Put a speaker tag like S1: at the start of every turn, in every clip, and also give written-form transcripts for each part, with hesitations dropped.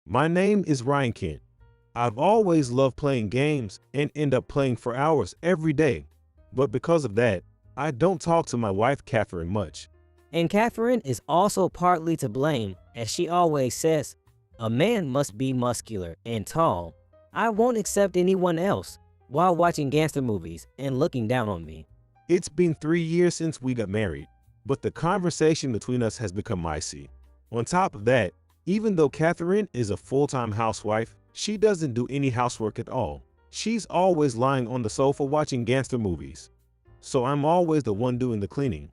S1: My name is Ryan Kent. I've always loved playing games and end up playing for hours every day. But because of that, I don't talk to my wife Catherine much.
S2: And Catherine is also partly to blame, as she always says, a man must be muscular and tall. I won't accept anyone else while watching gangster movies and looking down on me.
S1: It's been 3 years since we got married, but the conversation between us has become icy. On top of that, even though Catherine is a full-time housewife, she doesn't do any housework at all. She's always lying on the sofa watching gangster movies. So I'm always the one doing the cleaning.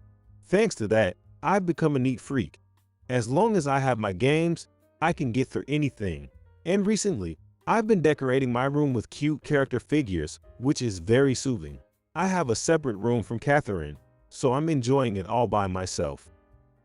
S1: Thanks to that, I've become a neat freak. As long as I have my games, I can get through anything. And recently, I've been decorating my room with cute character figures, which is very soothing. I have a separate room from Catherine, so I'm enjoying it all by myself.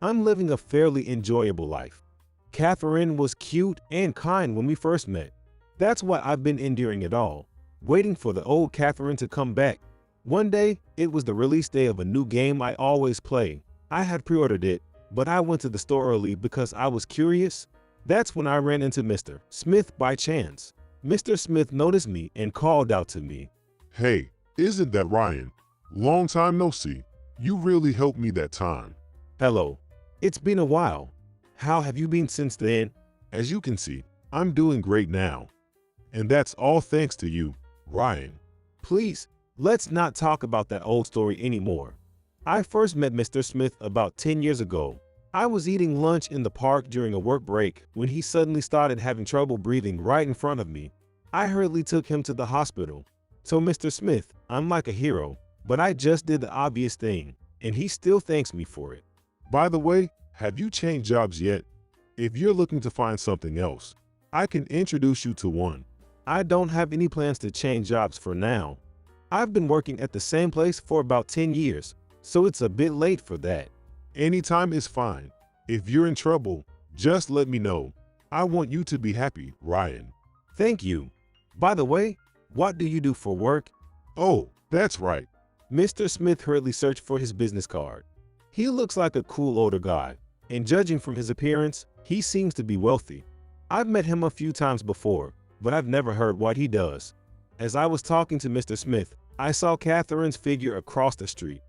S1: I'm living a fairly enjoyable life. Catherine was cute and kind when we first met. That's why I've been enduring it all, waiting for the old Catherine to come back. One day, it was the release day of a new game I always play. I had pre-ordered it, but I went to the store early because I was curious. That's when I ran into Mr. Smith by chance. Mr. Smith noticed me and called out to me.
S3: Hey, isn't that Ryan? Long time no see. You really helped me that time.
S1: Hello. It's been a while. How have you been since then?
S3: As you can see, I'm doing great now. And that's all thanks to you, Ryan.
S1: Please, let's not talk about that old story anymore. I first met Mr. Smith about 10 years ago. I was eating lunch in the park during a work break when he suddenly started having trouble breathing right in front of me. I hurriedly took him to the hospital. So Mr. Smith, I'm like a hero, but I just did the obvious thing, and he still thanks me for it.
S3: By the way, have you changed jobs yet? If you're looking to find something else, I can introduce you to one.
S1: I don't have any plans to change jobs for now. I've been working at the same place for about 10 years, so it's a bit late for that.
S3: Anytime is fine. If you're in trouble, just let me know. I want you to be happy, Ryan.
S1: Thank you. By the way, what do you do for work?
S3: Oh, that's right.
S1: Mr. Smith hurriedly searched for his business card. He looks like a cool older guy, and judging from his appearance, he seems to be wealthy. I've met him a few times before, but I've never heard what he does. As I was talking to Mr. Smith, I saw Catherine's figure across the street.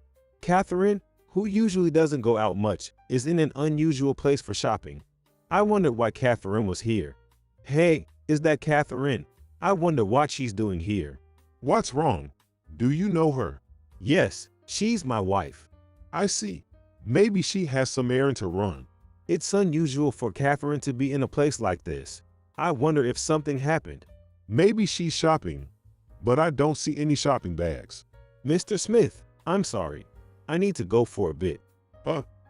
S1: Catherine, who usually doesn't go out much, is in an unusual place for shopping. I wondered why Catherine was here. Hey, is that Catherine? I wonder what she's doing here.
S3: What's wrong? Do you know her?
S1: Yes, she's my wife.
S3: I see. Maybe she has some errand to run.
S1: It's unusual for Catherine to be in a place like this. I wonder if something happened.
S3: Maybe she's shopping, but I don't see any shopping bags.
S1: Mr. Smith, I'm sorry. I need to go for a bit.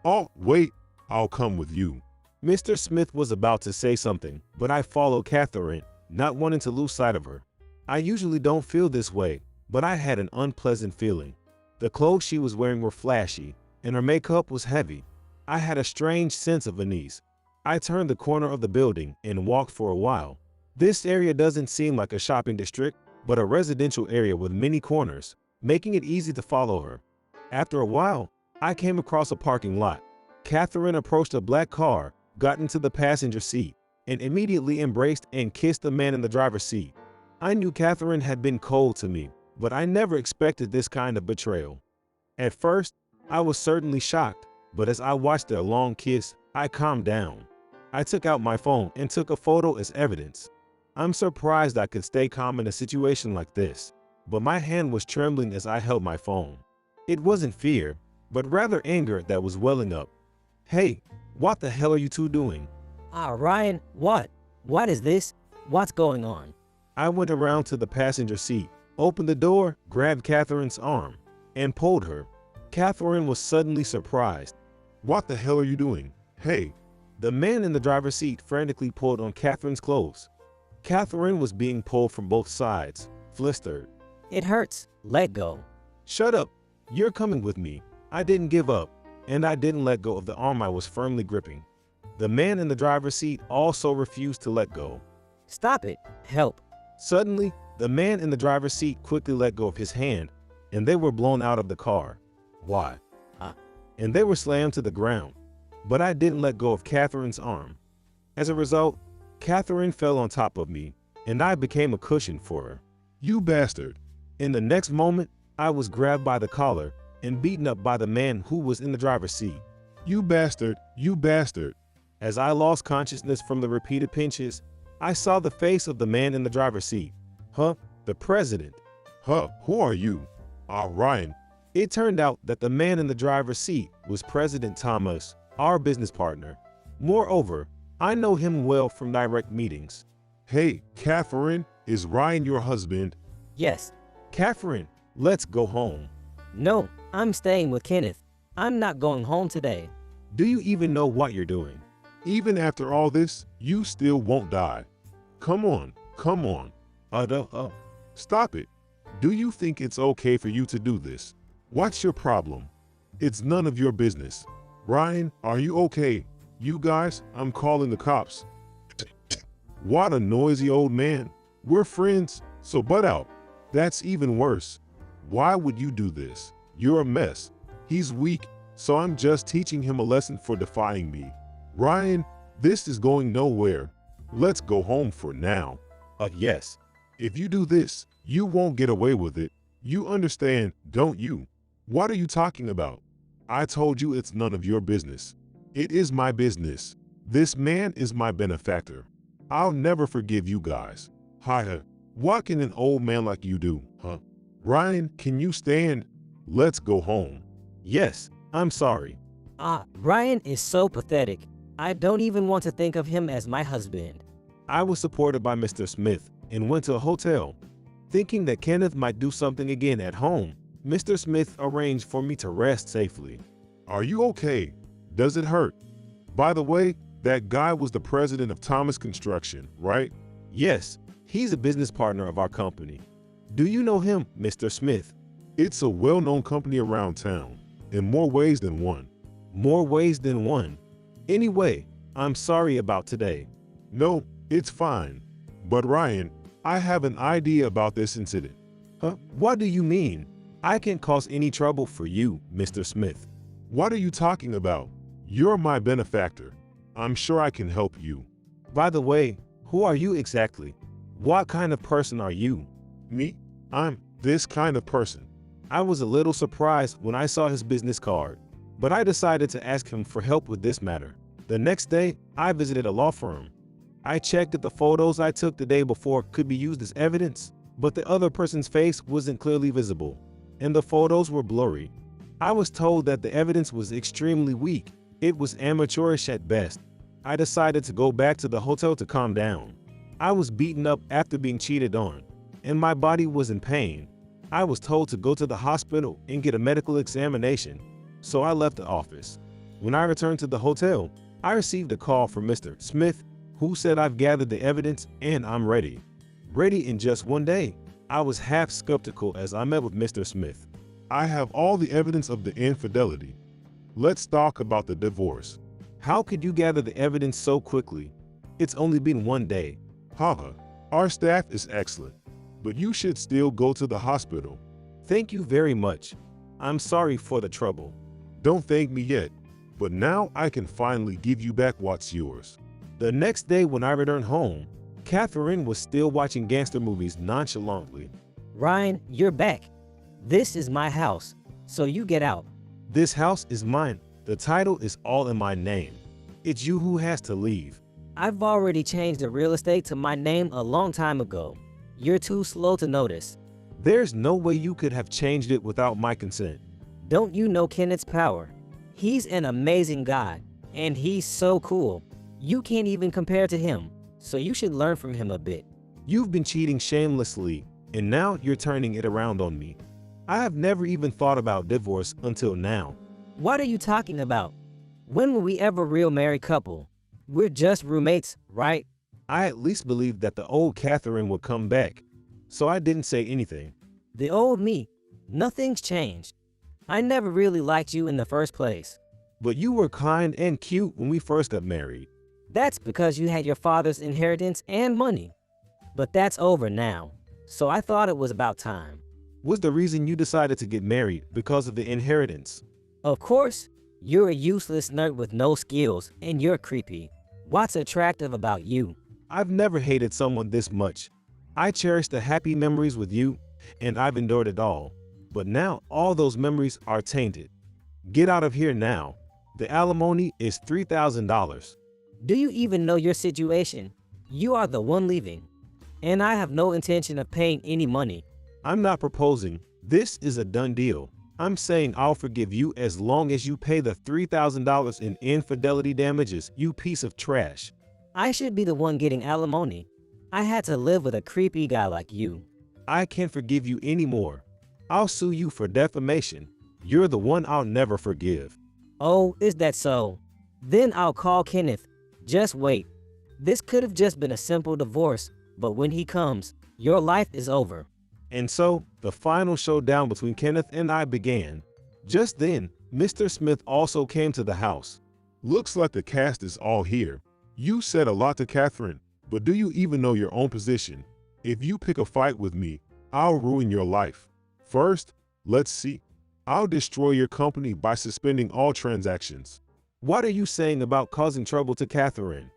S3: Oh, wait, I'll come with you.
S1: Mr. Smith was about to say something, but I followed Catherine, not wanting to lose sight of her. I usually don't feel this way, but I had an unpleasant feeling. The clothes she was wearing were flashy, and her makeup was heavy. I had a strange sense of unease. I turned the corner of the building and walked for a while. This area doesn't seem like a shopping district, but a residential area with many corners, making it easy to follow her. After a while, I came across a parking lot. Catherine approached a black car, got into the passenger seat, and immediately embraced and kissed the man in the driver's seat. I knew Catherine had been cold to me, but I never expected this kind of betrayal. At first, I was certainly shocked, but as I watched their long kiss, I calmed down. I took out my phone and took a photo as evidence. I'm surprised I could stay calm in a situation like this, but my hand was trembling as I held my phone. It wasn't fear, but rather anger that was welling up. Hey, what the hell are you two doing?
S2: Ryan, what? What is this? What's going on?
S1: I went around to the passenger seat, opened the door, grabbed Catherine's arm, and pulled her. Catherine was suddenly surprised.
S3: What the hell are you doing? Hey.
S1: The man in the driver's seat frantically pulled on Catherine's clothes. Catherine was being pulled from both sides, flustered.
S2: It hurts. Let go.
S1: Shut up. You're coming with me. I didn't give up, and I didn't let go of the arm I was firmly gripping. The man in the driver's seat also refused to let go.
S2: Stop it. Help.
S1: Suddenly, the man in the driver's seat quickly let go of his hand, and they were blown out of the car. Why? And they were slammed to the ground. But I didn't let go of Catherine's arm. As a result, Catherine fell on top of me, and I became a cushion for her.
S3: You bastard.
S1: In the next moment, I was grabbed by the collar and beaten up by the man who was in the driver's seat.
S3: You bastard. You bastard.
S1: As I lost consciousness from the repeated pinches, I saw the face of the man in the driver's seat. Huh? The president.
S3: Huh, who are you? Ryan.
S1: It turned out that the man in the driver's seat was President Thomas, our business partner. Moreover, I know him well from direct meetings.
S3: Hey, Catherine, is Ryan your husband?
S2: Yes.
S1: Catherine, let's go home.
S2: No, I'm staying with Kenneth. I'm not going home today.
S1: Do you even know what you're doing?
S3: Even after all this, you still won't die. Come on, come on. Stop it. Do you think it's okay for you to do this? What's your problem? It's none of your business. Ryan, are you okay? You guys, I'm calling the cops. What a noisy old man. We're friends, so butt out. That's even worse. Why would you do this? You're a mess. He's weak, so I'm just teaching him a lesson for defying me. Ryan, this is going nowhere. Let's go home for now.
S1: Yes.
S3: If you do this, you won't get away with it. You understand, don't you? What are you talking about? I told you it's none of your business. It is my business. This man is my benefactor. I'll never forgive you guys. Hi, what can an old man like you do, huh? Ryan, can you stand? Let's go home.
S1: Yes, I'm sorry.
S2: Ryan is so pathetic. I don't even want to think of him as my husband.
S1: I was supported by Mr. Smith and went to a hotel. Thinking that Kenneth might do something again at home, Mr. Smith arranged for me to rest safely.
S3: Are you okay? Does it hurt? By the way, that guy was the president of Thomas Construction, right?
S1: Yes, he's a business partner of our company. Do you know him, Mr. Smith?
S3: It's a well-known company around town, in more ways than one.
S1: More ways than one. Anyway, I'm sorry about today.
S3: No, it's fine. But Ryan, I have an idea about this incident.
S1: What do you mean? I can't cause any trouble for you, Mr. Smith.
S3: What are you talking about? You're my benefactor. I'm sure I can help you.
S1: By the way, who are you exactly? What kind of person are you?
S3: Me? I'm this kind of person.
S1: I was a little surprised when I saw his business card, but I decided to ask him for help with this matter. The next day, I visited a law firm. I checked if the photos I took the day before could be used as evidence, but the other person's face wasn't clearly visible, and the photos were blurry. I was told that the evidence was extremely weak. It was amateurish at best. I decided to go back to the hotel to calm down. I was beaten up after being cheated on, and my body was in pain. I was told to go to the hospital and get a medical examination, so I left the office. When I returned to the hotel, I received a call from Mr. Smith, who said I've gathered the evidence and I'm ready. Ready in just one day. I was half skeptical as I met with Mr. Smith.
S3: I have all the evidence of the infidelity. Let's talk about the divorce.
S1: How could you gather the evidence so quickly? It's only been one day.
S3: Haha, our staff is excellent, but you should still go to the hospital.
S1: Thank you very much. I'm sorry for the trouble.
S3: Don't thank me yet, but now I can finally give you back what's yours.
S1: The next day when I returned home, Catherine was still watching gangster movies nonchalantly.
S2: Ryan, you're back. This is my house, so you get out.
S1: This house is mine. The title is all in my name. It's you who has to leave.
S2: I've already changed the real estate to my name a long time ago. You're too slow to notice.
S1: There's no way you could have changed it without my consent.
S2: Don't you know Kenneth's power? He's an amazing guy, and he's so cool. You can't even compare to him, so you should learn from him a bit.
S1: You've been cheating shamelessly, and now you're turning it around on me. I have never even thought about divorce until now.
S2: What are you talking about? When were we ever a real married couple? We're just roommates, right?
S1: I at least believed that the old Catherine would come back, so I didn't say anything.
S2: The old me. Nothing's changed. I never really liked you in the first place.
S1: But you were kind and cute when we first got married.
S2: That's because you had your father's inheritance and money. But that's over now, so I thought it was about time.
S1: Was the reason you decided to get married because of the inheritance?
S2: Of course, you're a useless nerd with no skills, and you're creepy. What's attractive about you?
S1: I've never hated someone this much. I cherish the happy memories with you, and I've endured it all. But now all those memories are tainted. Get out of here now. The alimony is $3,000.
S2: Do you even know your situation? You are the one leaving, and I have no intention of paying any money.
S1: I'm not proposing. This is a done deal. I'm saying I'll forgive you as long as you pay the $3,000 in infidelity damages, you piece of trash.
S2: I should be the one getting alimony. I had to live with a creepy guy like you.
S1: I can't forgive you anymore. I'll sue you for defamation. You're the one I'll never forgive.
S2: Oh, is that so? Then I'll call Kenneth. Just wait. This could have just been a simple divorce, but when he comes, your life is over.
S1: And so, the final showdown between Kenneth and I began. Just then, Mr. Smith also came to the house.
S3: Looks like the cast is all here. You said a lot to Catherine, but do you even know your own position? If you pick a fight with me, I'll ruin your life. First, let's see. I'll destroy your company by suspending all transactions.
S1: What are you saying about causing trouble to Catherine?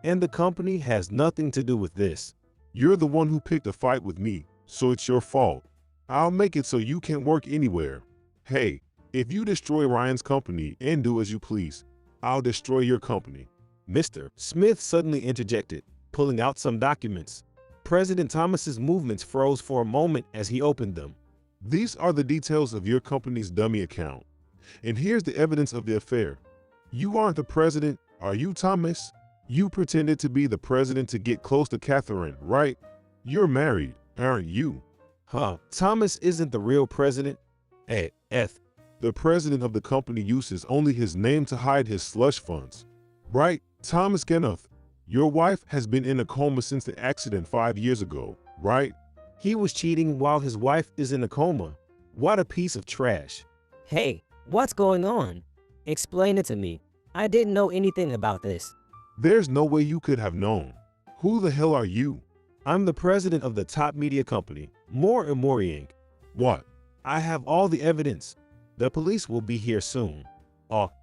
S1: And the company has nothing to do with this.
S3: You're the one who picked a fight with me, so it's your fault. I'll make it so you can't work anywhere. Hey, if you destroy Ryan's company and do as you please, I'll destroy your company.
S1: Mr. Smith suddenly interjected, pulling out some documents. President Thomas's movements froze for a moment as he opened them.
S3: These are the details of your company's dummy account. And here's the evidence of the affair. You aren't the president, are you, Thomas? You pretended to be the president to get close to Catherine, right? You're married, aren't you?
S1: Huh, Thomas isn't the real president?
S3: The president of the company uses only his name to hide his slush funds. Right, Thomas Kenneth, your wife has been in a coma since the accident 5 years ago, right?
S1: He was cheating while his wife is in a coma. What a piece of trash.
S2: Hey, what's going on? Explain it to me. I didn't know anything about this.
S3: There's no way you could have known. Who the hell are you?
S1: I'm the president of the top media company, Moore & Moore Inc.
S3: What?
S1: I have all the evidence. The police will be here soon.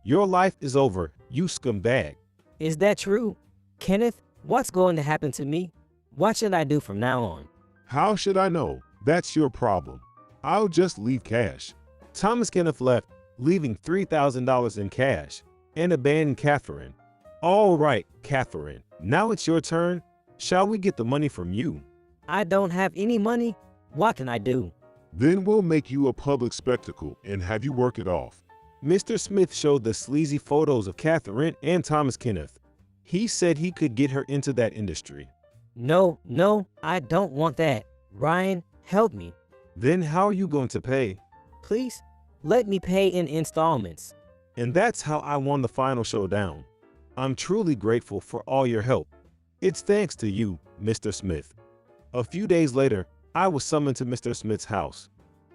S1: Your life is over, you scumbag.
S2: Is that true? Kenneth, what's going to happen to me? What should I do from now on?
S3: How should I know? That's your problem. I'll just leave cash.
S1: Thomas Kenneth left, leaving $3,000 in cash, and abandoned Catherine. All right, Catherine, now it's your turn. Shall we get the money from you?
S2: I don't have any money. What can I do?
S3: Then we'll make you a public spectacle and have you work it off.
S1: Mr. Smith showed the sleazy photos of Catherine and Thomas Kenneth. He said he could get her into that industry.
S2: No, I don't want that. Ryan, help me.
S1: Then how are you going to pay?
S2: Please, let me pay in installments.
S1: And that's how I won the final showdown. I'm truly grateful for all your help. It's thanks to you, Mr. Smith. A few days later, I was summoned to Mr. Smith's house.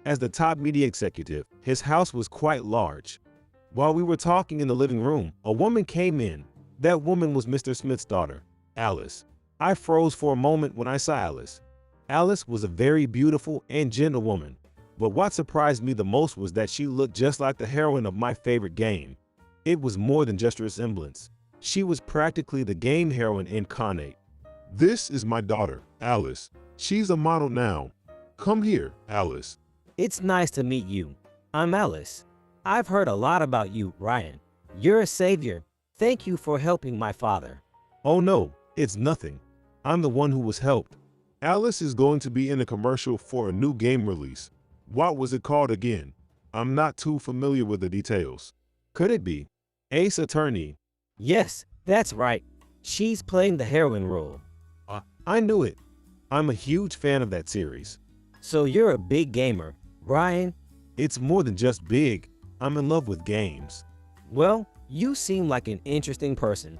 S1: As the top media executive, his house was quite large. While we were talking in the living room, a woman came in. That woman was Mr. Smith's daughter, Alice. I froze for a moment when I saw Alice. Alice was a very beautiful and gentle woman. But what surprised me the most was that she looked just like the heroine of my favorite game. It was more than just a resemblance. She was practically the game heroine incarnate.
S3: This is my daughter, Alice. She's a model now. Come here, Alice.
S2: It's nice to meet you. I'm Alice. I've heard a lot about you, Ryan. You're a savior. Thank you for helping my father.
S1: Oh no, it's nothing. I'm the one who was helped.
S3: Alice is going to be in a commercial for a new game release. What was it called again? I'm not too familiar with the details.
S1: Could it be Ace Attorney?
S2: Yes, that's right. She's playing the heroine role.
S1: I knew it. I'm a huge fan of that series.
S2: So you're a big gamer, Ryan?
S1: It's more than just big. I'm in love with games.
S2: Well, you seem like an interesting person.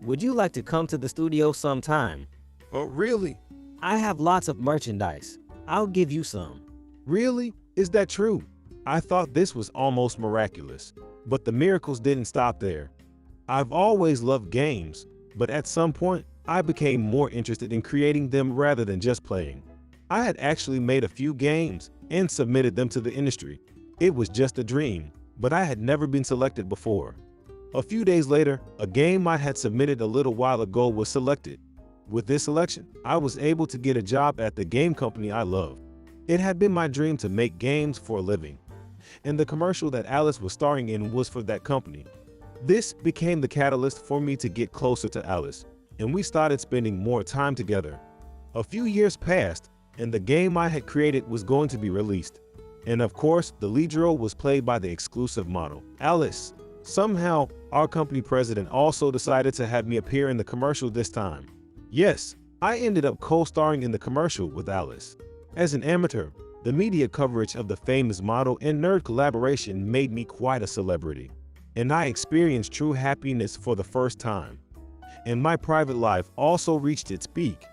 S2: Would you like to come to the studio sometime?
S1: Oh, really?
S2: I have lots of merchandise. I'll give you some.
S1: Really? Is that true? I thought this was almost miraculous. But the miracles didn't stop there. I've always loved games, but at some point, I became more interested in creating them rather than just playing. I had actually made a few games and submitted them to the industry. It was just a dream, but I had never been selected before. A few days later, a game I had submitted a little while ago was selected. With this selection, I was able to get a job at the game company I love. It had been my dream to make games for a living, and the commercial that Alice was starring in was for that company. This became the catalyst for me to get closer to Alice, and we started spending more time together. A few years passed, and the game I had created was going to be released. And of course, the lead role was played by the exclusive model, Alice. Somehow, our company president also decided to have me appear in the commercial this time. Yes, I ended up co-starring in the commercial with Alice. As an amateur, the media coverage of the famous model and nerd collaboration made me quite a celebrity, and I experienced true happiness for the first time. And my private life also reached its peak.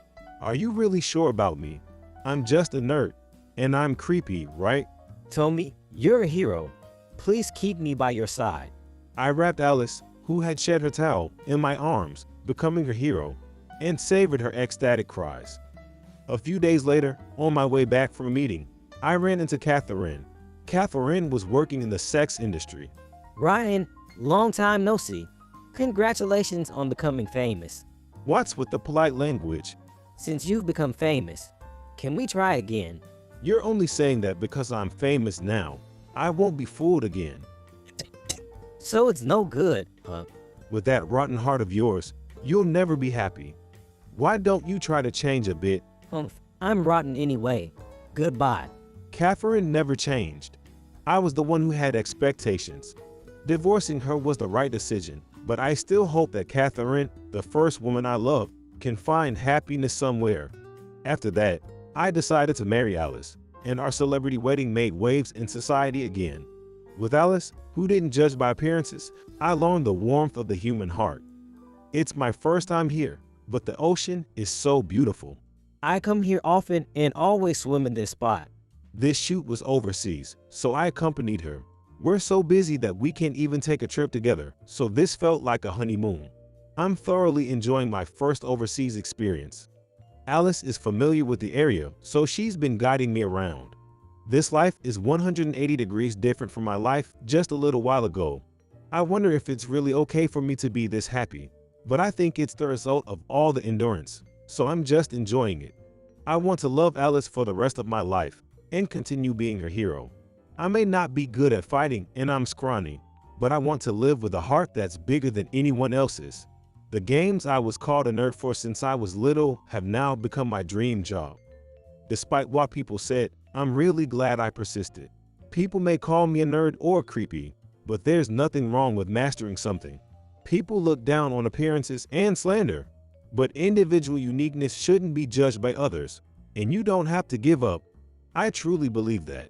S1: Are you really sure about me? I'm just a nerd, and I'm creepy, right?
S2: Tommy, you're a hero. Please keep me by your side.
S1: I wrapped Alice, who had shed her towel, in my arms, becoming her hero, and savored her ecstatic cries. A few days later, on my way back from a meeting, I ran into Catherine. Catherine was working in the sex industry.
S2: Ryan, long time no see. Congratulations on becoming famous.
S1: What's with the polite language?
S2: Since you've become famous, can we try again?
S1: You're only saying that because I'm famous now. I won't be fooled again.
S2: So it's no good, huh?
S1: With that rotten heart of yours, you'll never be happy. Why don't you try to change a bit?
S2: I'm rotten anyway. Goodbye.
S1: Catherine never changed. I was the one who had expectations. Divorcing her was the right decision, but I still hope that Catherine, the first woman I loved, can find happiness somewhere. After that, I decided to marry Alice, and our celebrity wedding made waves in society again. With Alice, who didn't judge by appearances, I learned the warmth of the human heart. It's my first time here, but the ocean is so beautiful.
S2: I come here often and always swim in this spot.
S1: This shoot was overseas, so I accompanied her. We're so busy that we can't even take a trip together, so this felt like a honeymoon. I'm thoroughly enjoying my first overseas experience. Alice is familiar with the area, so she's been guiding me around. This life is 180 degrees different from my life just a little while ago. I wonder if it's really okay for me to be this happy, but I think it's the result of all the endurance, so I'm just enjoying it. I want to love Alice for the rest of my life and continue being her hero. I may not be good at fighting and I'm scrawny, but I want to live with a heart that's bigger than anyone else's. The games I was called a nerd for since I was little have now become my dream job. Despite what people said, I'm really glad I persisted. People may call me a nerd or creepy, but there's nothing wrong with mastering something. People look down on appearances and slander, but individual uniqueness shouldn't be judged by others, and you don't have to give up. I truly believe that.